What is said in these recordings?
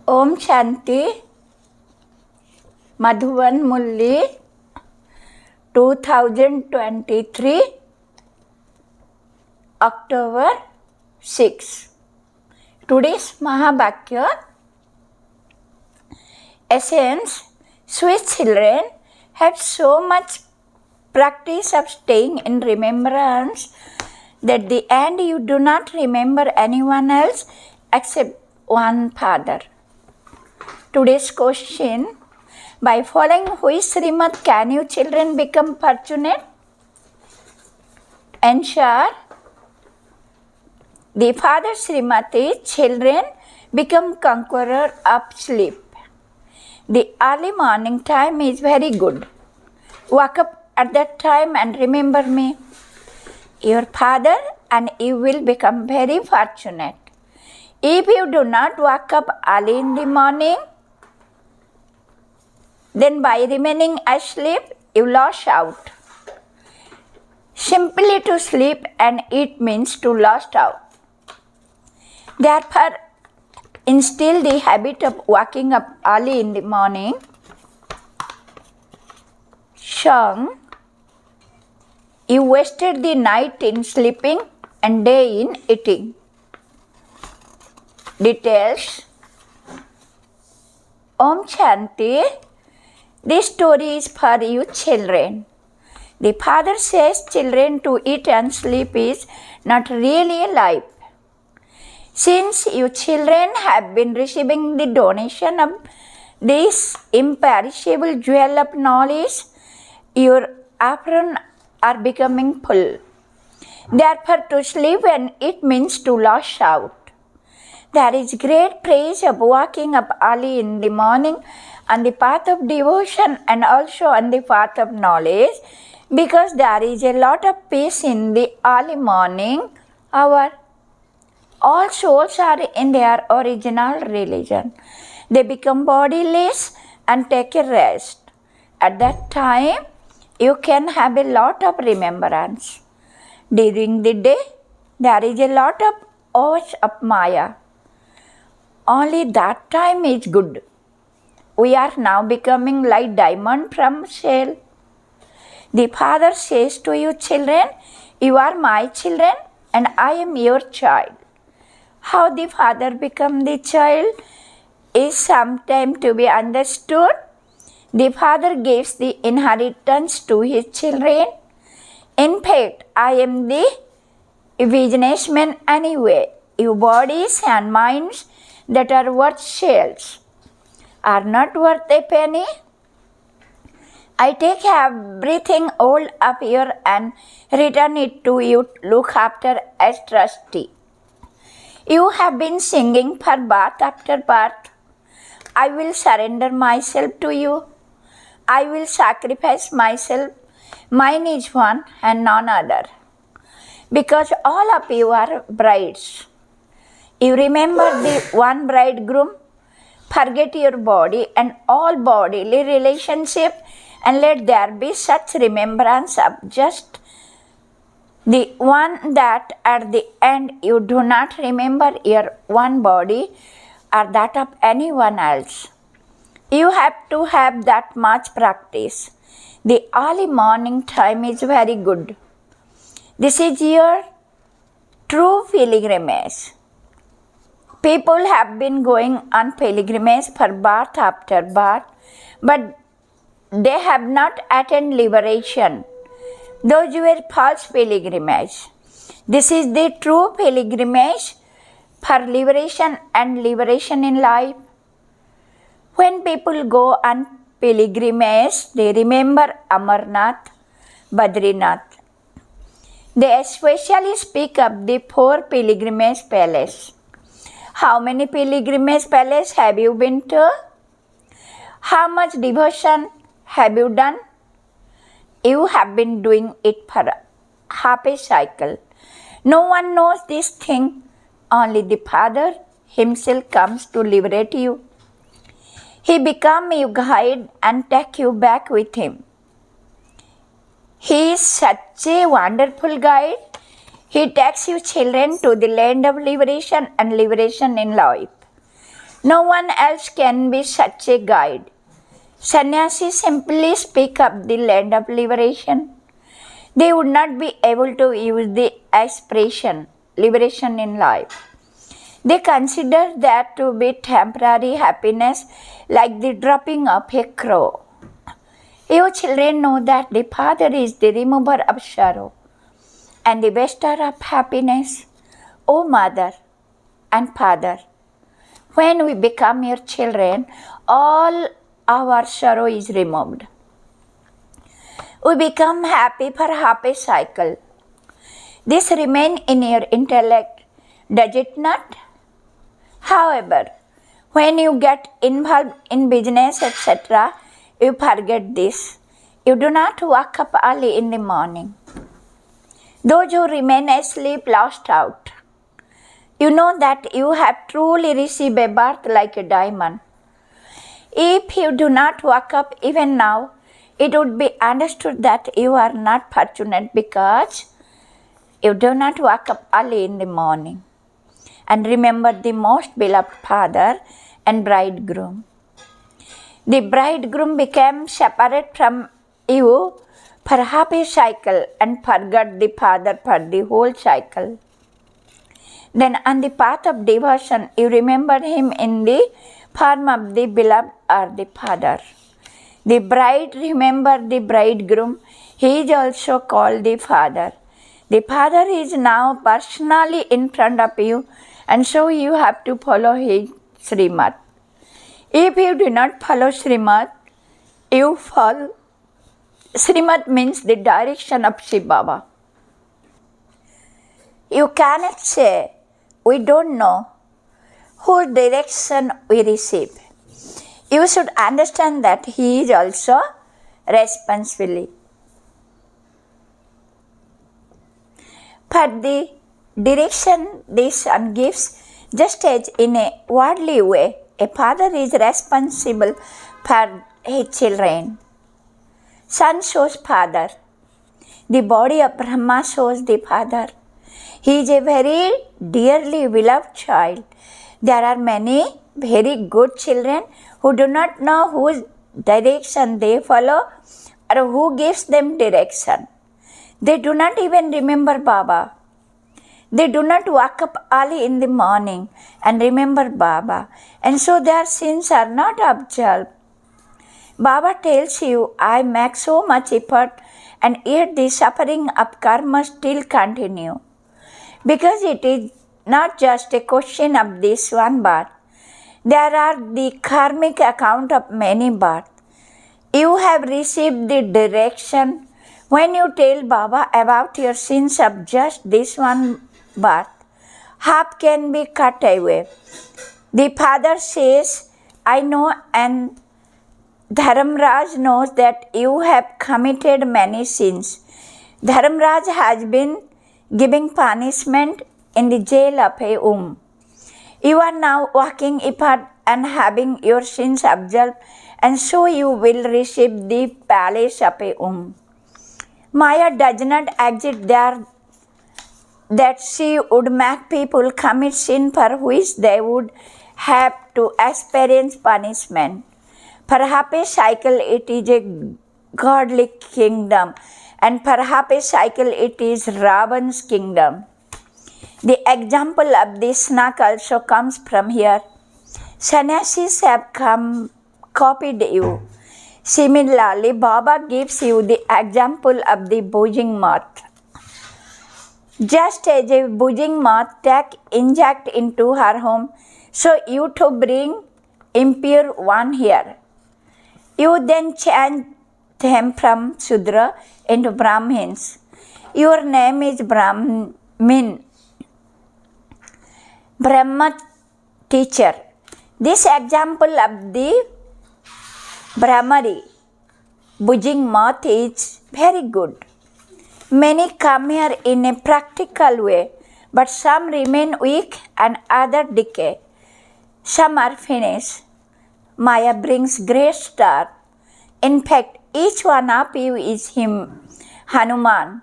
Om Shanti, Madhuvan Murli, 2023, October 6. Today's Mahabhakya essence: sweet children, have so much practice of staying in remembrance that at the end you do not remember anyone else except one Father. Today's question: by following which Srimad can you children become fortunate? Answer: the Father Srimati children become conqueror of sleep. The early morning time is very good. Wake up at that time and remember me, your Father, and you will become very fortunate. If you do not wake up early in the morning, then by remaining asleep, you lose out. Simply to sleep and eat means to lose out. Therefore, instill the habit of waking up early in the morning. Song: you wasted the night in sleeping and day in eating. Details: Om Shanti. This story is for you children. The Father says children to eat and sleep is not really life. Since you children have been receiving the donation of this imperishable jewel of knowledge, your aprons are becoming full. Therefore, to sleep and eat means to lose out. There is great praise of waking up early in the morning on the path of devotion and also on the path of knowledge, because there is a lot of peace in the early morning hour. All souls are in their original religion. They become bodiless and take a rest. At that time, you can have a lot of remembrance. During the day, there is a lot of urge of Maya. Only that time is good. We are now becoming like diamond from shell. The Father says to you children, you are my children and I am your child. How the Father become the child is sometime to be understood. The Father gives the inheritance to his children. In fact, I am the businessman anyway. Your bodies and minds that are worth shells are not worth a penny. I take everything old of here and return it to you to look after as trustee. You have been singing for birth after birth. I will surrender myself to you. I will sacrifice myself. Mine is one and none other. Because all of you are brides. You remember the one bridegroom. Forget your body and all bodily relationship and let there be such remembrance of just the one that at the end you do not remember your one body or that of anyone else. You have to have that much practice. The early morning time is very good. This is your true pilgrimage. People have been going on pilgrimage for birth after birth, but they have not attained liberation. Those were false pilgrimage. This is the true pilgrimage for liberation and liberation in life. When people go on pilgrimage, they remember Amarnath, Badrinath. They especially speak of the 4 pilgrimage palaces. How many pilgrimage palaces have you been to? How much devotion have you done? You have been doing it for half a cycle. No one knows this thing. Only the Father himself comes to liberate you. He becomes your guide and takes you back with him. He is such a wonderful guide. He takes you children to the land of liberation and liberation in life. No one else can be such a guide. Sannyasis simply speak up the land of liberation. They would not be able to use the expression liberation in life. They consider that to be temporary happiness, like the dropping of a crow. You children know that the Father is the remover of sorrow and the bestower of happiness. O Mother and Father, when we become your children, all our sorrow is removed. We become happy for half a cycle. This remains in your intellect, does it not? However, when you get involved in business, etc., you forget this. You do not wake up early in the morning. Those who remain asleep lost out. You know that you have truly received a birth like a diamond. If you do not wake up even now, it would be understood that you are not fortunate because you do not wake up early in the morning and remember the most beloved Father and bridegroom. The bridegroom became separate from you for half a cycle and forgot the Father for the whole cycle. Then on the path of devotion, you remember him in the form of the beloved or the Father. The bride remembered the bridegroom. He is also called the Father. The Father is now personally in front of you, and so you have to follow his Srimad. If you do not follow Srimad, you fall. Srimad means the direction of Shiv Baba. You cannot say, we don't know whose direction we receive. You should understand that he is also responsible for the direction the son gives, just as in a worldly way, a father is responsible for his children. Son shows father. The body of Brahma shows the father. He is a very dearly beloved child. There are many very good children who do not know whose direction they follow or who gives them direction. They do not even remember Baba. They do not wake up early in the morning and remember Baba, and so their sins are not absolved. Baba tells you, I make so much effort and yet the suffering of karma still continue. Because it is not just a question of this one birth. There are the karmic account of many births. You have received the direction. When you tell Baba about your sins of just this one birth, half can be cut away. The father says, I know, and Dharamraj knows that you have committed many sins. Dharamraj has been giving punishment in the jail of a womb. You are now working effort and having your sins absolved, and so you will receive the palace of a womb. Maya does not exist there that she would make people commit sin for which they would have to experience punishment. Perhaps a cycle it is a godly kingdom, and perhaps a cycle it is Ravan's kingdom. The example of this snake also comes from here. Sannyasis have copied you. Similarly, Baba gives you the example of the buzzing moth. Just as a buzzing moth takes insect into her home, so you too bring impure one here. You then change them from Shudra into Brahmins. Your name is Brahmin, Brahma teacher. This example of the Brahmari, buzzing moth, is very good. Many come here in a practical way, but some remain weak and others decay. Some are finished. Maya brings great star. In fact, each one of you is him, Hanuman.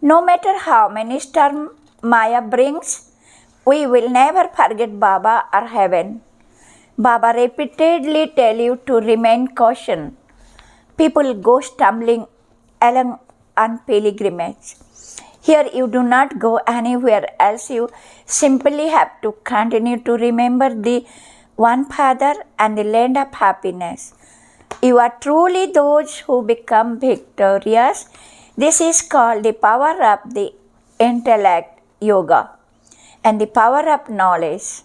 No matter how many stars Maya brings, we will never forget Baba or heaven. Baba repeatedly tell you to remain caution. People go stumbling along on pilgrimage. Here you do not go anywhere else. You simply have to continue to remember the one Father and the land of happiness. You are truly those who become victorious. This is called the power of the intellect, yoga, and the power of knowledge.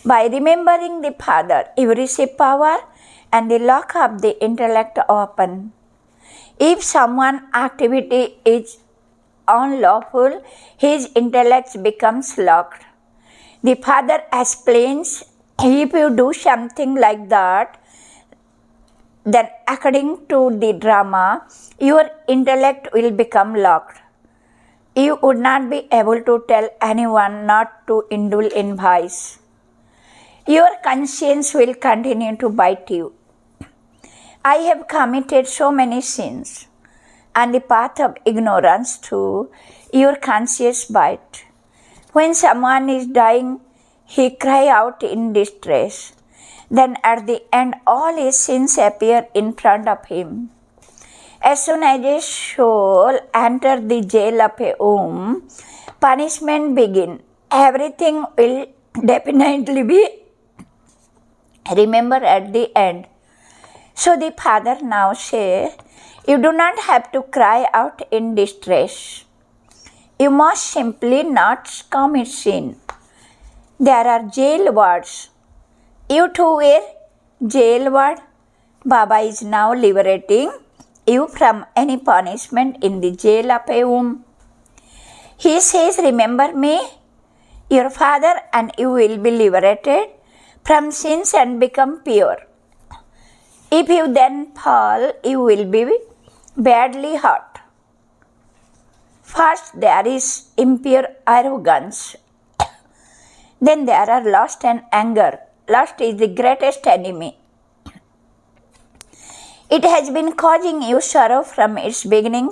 By remembering the Father, you receive power and the lock of the intellect open. If someone's activity is unlawful, his intellect becomes locked. The Father explains, if you do something like that, then according to the drama, your intellect will become locked. You would not be able to tell anyone not to indulge in vice. Your conscience will continue to bite you. I have committed so many sins on the path of ignorance too. Your conscience bite. When someone is dying, he cries out in distress. Then at the end, all his sins appear in front of him. As soon as a soul enters the jail of a womb, punishment begins. Everything will definitely be remembered at the end. So the Father now says, you do not have to cry out in distress. You must simply not commit sin. There are jail wards. You too were jail ward. Baba is now liberating you from any punishment in the jail of a womb. He says, remember me, your Father, and you will be liberated from sins and become pure. If you then fall, you will be badly hurt. First, there is impure arrogance. Then there are lust and anger. Lust is the greatest enemy. It has been causing you sorrow from its beginning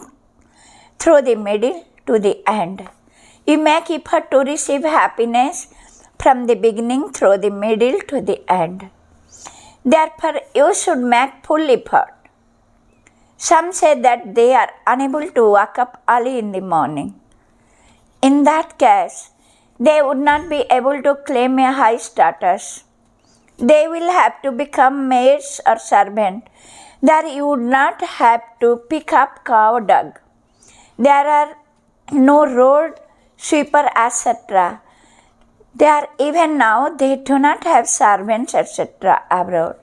through the middle to the end. You make effort to receive happiness from the beginning through the middle to the end. Therefore, you should make full effort. Some say that they are unable to wake up early in the morning. In that case, they would not be able to claim a high status. They will have to become maids or servants. There you would not have to pick up cow dung. There are no road sweeper, etc. There even now they do not have servants, etc. abroad.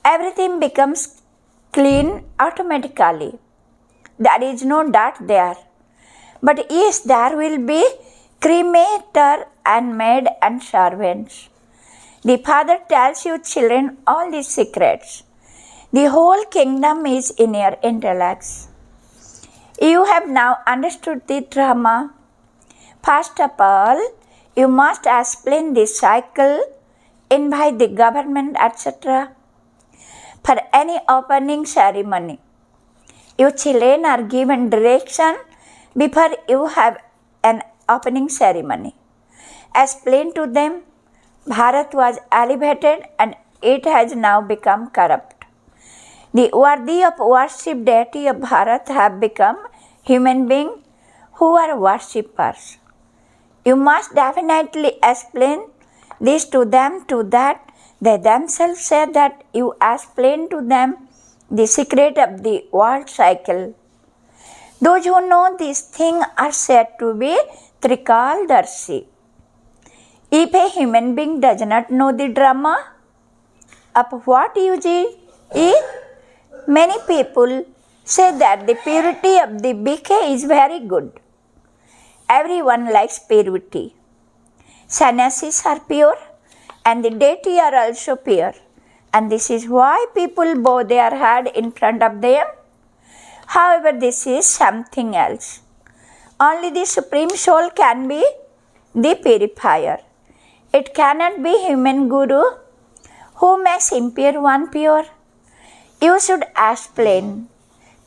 Everything becomes clean automatically. There is no dirt there. But yes, there will be cremator and maid and servants. The Father tells you children all these secrets. The whole kingdom is in your intellects. You have now understood the drama. First of all, you must explain the cycle, invite the government, etc. For any opening ceremony, you children are given direction before you have an opening ceremony. Explain to them, Bharat was elevated and it has now become corrupt. The worthy of worship deity of Bharat have become human beings who are worshippers. You must definitely explain this to them so that they themselves say that you explain to them the secret of the world cycle. Those who know these things are said to be Trikaldarshi. If a human being does not know the drama, of what use is? Many people say that the purity of the bouquet is very good. Everyone likes purity. Sannyasis are pure and the deity are also pure. And this is why people bow their head in front of them. However, this is something else. Only the Supreme Soul can be the purifier. It cannot be human guru who makes impure one pure. You should explain.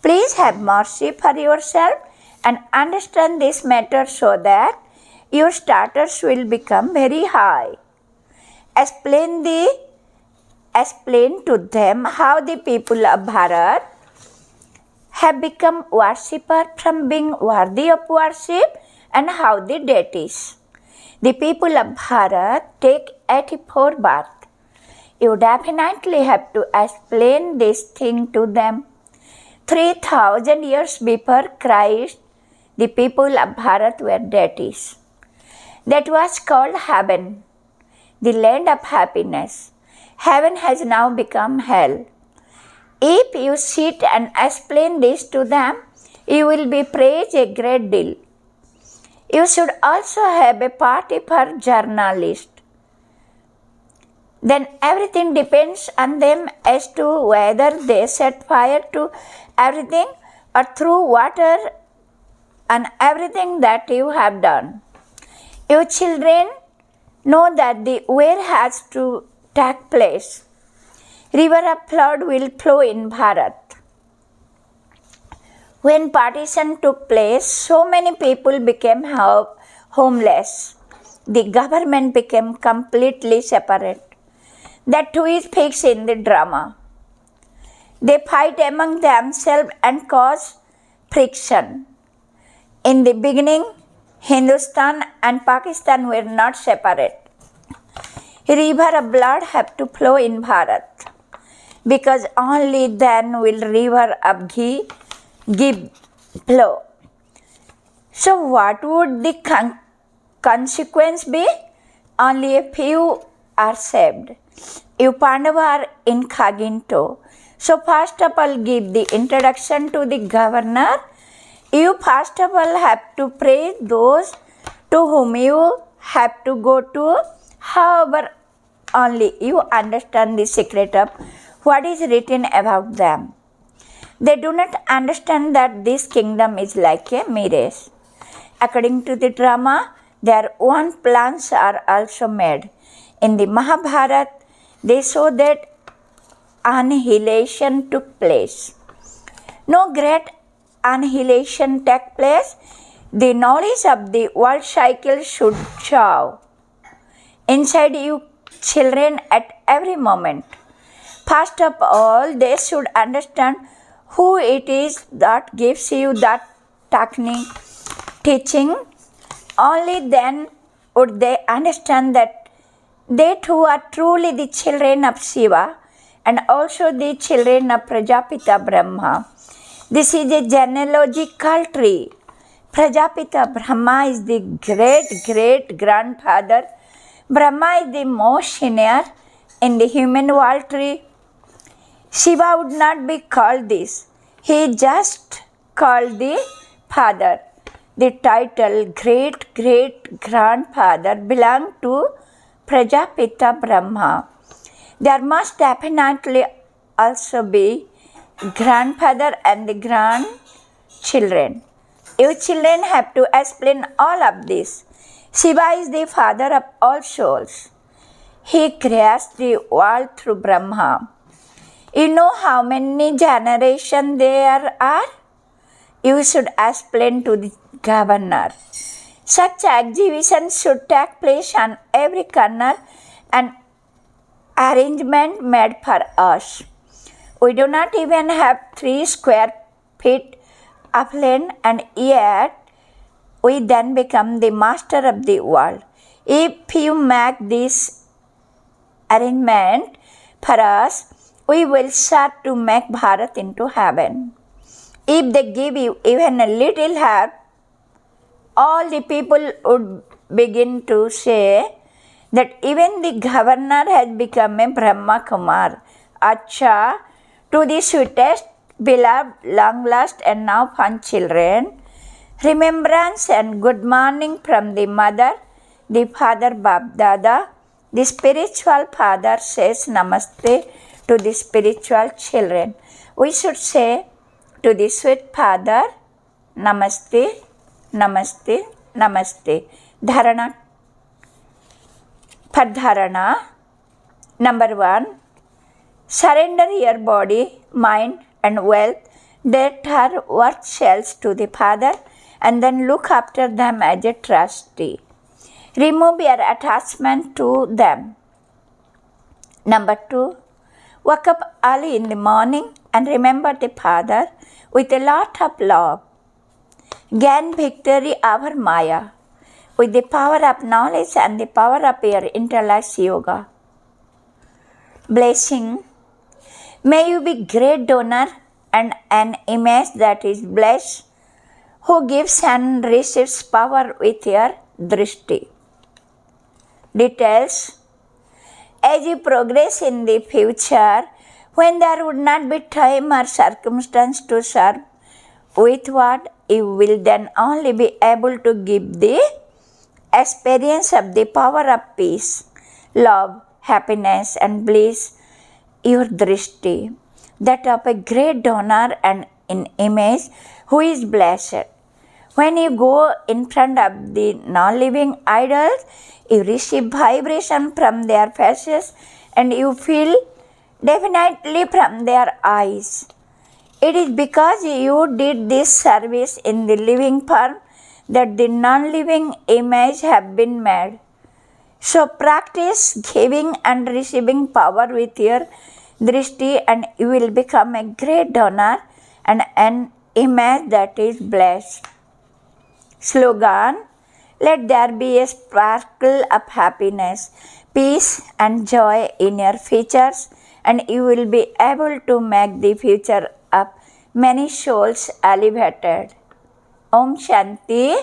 Please have mercy for yourself and understand this matter so that your status will become very high. explain to them how the people of Bharat have become worshippers from being worthy of worship and how the deities. The people of Bharat take 84 births. You definitely have to explain this thing to them. 3000 years before Christ, the people of Bharat were deities. That was called heaven, the land of happiness. Heaven has now become hell. If you sit and explain this to them, you will be praised a great deal. You should also have a party for journalists. Then everything depends on them as to whether they set fire to everything or throw water on everything that you have done. You children know that the war has to take place. River of flood will flow in Bharat. When partition took place, so many people became homeless. The government became completely separate. That too is fixed in the drama. They fight among themselves and cause friction. In the beginning, Hindustan and Pakistan were not separate. River of blood have to flow in Bharat, because only then will river of ghee give flow. So what would the consequence be? Only a few are saved. You Pandava are in Khaginto. So first of all give the introduction to the governor. You first of all have to praise those to whom you have to go to. However, only you understand the secret of what is written about them. They do not understand that this kingdom is like a mirage. According to the drama, their own plans are also made. In the Mahabharata, they show that annihilation took place. No great annihilation took place. The knowledge of the world cycle should show inside you children at every moment. First of all, they should understand who it is that gives you that teaching. Only then would they understand that they too are truly the children of Shiva and also the children of Prajapita Brahma. This is a genealogical tree. Prajapita Brahma is the great-great-grandfather. Brahma is the most senior in the human world tree. Shiva would not be called this. He just called the father. The title great-great-grandfather belonged to Prajapita Brahma. There must definitely also be grandfather and the grandchildren. You children have to explain all of this. Shiva is the father of all souls. He creates the world through Brahma. You know how many generations there are? You should explain to the governor. Such exhibitions should take place on every corner and arrangement made for us. We do not even have 3 square feet of land, and yet we then become the master of the world. If you make this arrangement for us, we will start to make Bharat into heaven. If they give you even a little help, all the people would begin to say that even the governor has become a Brahmakumar. Acha, to the sweetest, beloved, long lost and now fond children, remembrance and good morning from the mother, the father Bab Dada. The spiritual father says namaste to the spiritual children. We should say to the sweet father, namaste, namaste, namaste. Dharana. For dharana, number 1, surrender your body, mind and wealth that are worth shells to the father, and then look after them as a trustee. Remove your attachment to them. Number 2, wake up early in the morning and remember the Father with a lot of love. Gain victory over Maya with the power of knowledge and the power of your intellect yoga. Blessing. May you be great donor and an image that is blessed, who gives and receives power with your drishti. Details. As you progress in the future, when there would not be time or circumstance to serve with what, you will then only be able to give the experience of the power of peace, love, happiness and bliss, your drishti, that of a great donor and an image who is blessed. When you go in front of the non-living idols, you receive vibration from their faces and you feel definitely from their eyes. It is because you did this service in the living form that the non-living image have been made. So practice giving and receiving power with your drishti and you will become a great donor and an image that is blessed. Slogan. Let there be a sparkle of happiness, peace and joy in your futures and you will be able to make the future of many souls elevated. Om Shanti.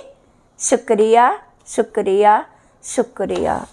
Shukriya, Shukriya, Shukriya.